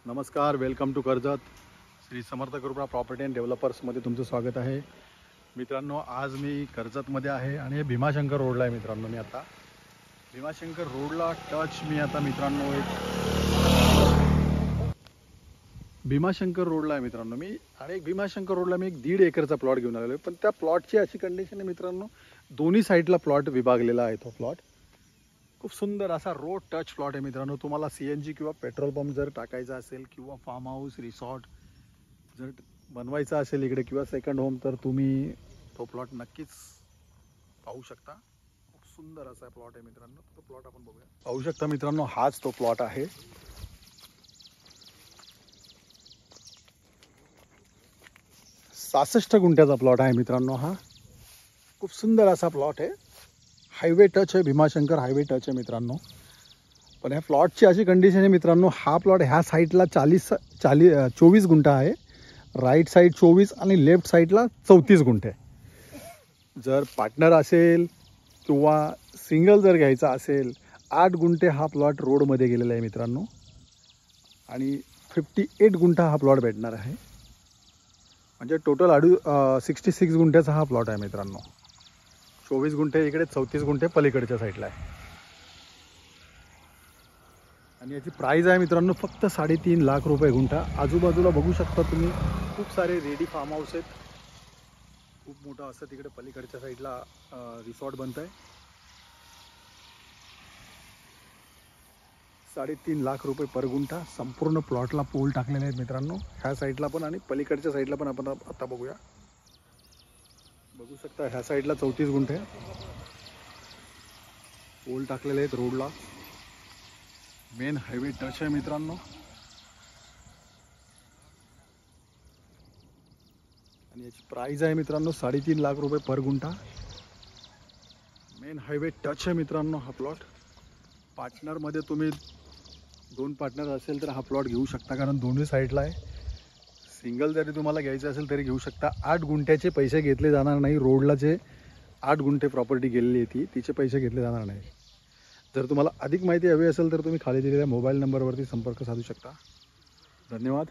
नमस्कार, welcome to Karjat. Shri Samarth कृपा property and डेव्हलपर्समध्ये तुमचं स्वागत आहे. मित्रांनो, आज मी कर्जतमध्ये आहे आणि हे भीमाशंकर रोडला आहे. मित्रांनो, मी आता भीमाशंकर रोडला टच मी आता मित्रांनो भीमाशंकर रोडला आहे मित्रांनो मी आणि भीमाशंकर रोडला मी 1.5 एकरचा प्लॉट घेऊन आलेलो आहे. पण त्या प्लॉटची अशी कंडिशन आहे मित्रांनो, दोन्ही साईडला प्लॉट विभागलेला आहे. तो प्लॉट खूप सुंदर असा रोड टच प्लॉट आहे मित्रांनो. तुम्हाला CNG किंवा पेट्रोल पंप जर टाकायचा असेल किंवा फार्म हाऊस रिसॉर्ट जर बनवायचा असेल इकडे किंवा सेकंड होम, तर तुम्ही तो प्लॉट नक्कीच पाहू शकता. खूप सुंदर असा प्लॉट आहे मित्रांनो. तो प्लॉट आपण बघूया. पाहू शकता मित्रांनो, हाच तो प्लॉट आहे. 66 गुंठ्याचा प्लॉट आहे मित्रांनो. हा खूप सुंदर असा प्लॉट आहे. हायवे टच आहे, भीमाशंकर हायवे टच आहे मित्रांनो. पण ह्या प्लॉटची अशी कंडिशन आहे मित्रांनो, हा प्लॉट ह्या साईडला 24 गुंठा आहे, राईट साईड 24 आणि लेफ्ट साईडला 34 गुंठे. जर पार्टनर असेल किंवा सिंगल जर घ्यायचा असेल, 8 गुंठे हा प्लॉट रोडमध्ये गेलेला आहे मित्रांनो. आणि 58 गुंठा हा प्लॉट भेटणार आहे. म्हणजे टोटल 66 गुंठ्याचा हा प्लॉट आहे मित्रांनो. 24 गुंठे इकडे, 34 गुंठे पलीकडच्या साईडला आहे. आणि याची प्राईज आहे मित्रांनो फक्त 3.5 लाख रुपये गुंठा. आजूबाजूला बघू शकता तुम्ही, खूप सारे रेडी फार्म हाऊस आहेत. खूप मोठं असं तिकडे पलीकडच्या साईडला रिसॉर्ट बनत आहे. 3.5 लाख रुपये पर गुंठा. संपूर्ण प्लॉटला पोल टाकलेले आहेत मित्रांनो, ह्या साईडला पण आणि पलीकडच्या साईडला पण. आपण आता बघूया. बघू शकता ह्या साईडला 34 गुंठे पोल टाकलेले आहेत रोडला. मेन हायवे टच आहे मित्रांनो. आणि याची प्राइस आहे मित्रांनो 3.5 लाख रुपये पर गुंठा. मेन हायवे टच आहे मित्रांनो हा प्लॉट. पार्टनरमध्ये तुम्ही 2 पार्टनर असेल तर हा प्लॉट घेऊ शकता, कारण दोन्ही साईडला आहे. सिंगल जरी तुम्हाला घ्यायचं असेल तरी घेऊ शकता. 8 गुंठ्याचे पैसे घेतले जाणार नाही. रोडला जे 8 गुंठे प्रॉपर्टी गेलेली आहे तिचे पैसे घेतले जाणार नाही. जर तुम्हाला अधिक माहिती हवी असेल तर तुम्ही खाली दिलेल्या मोबाईल नंबरवरती संपर्क साधू शकता. धन्यवाद.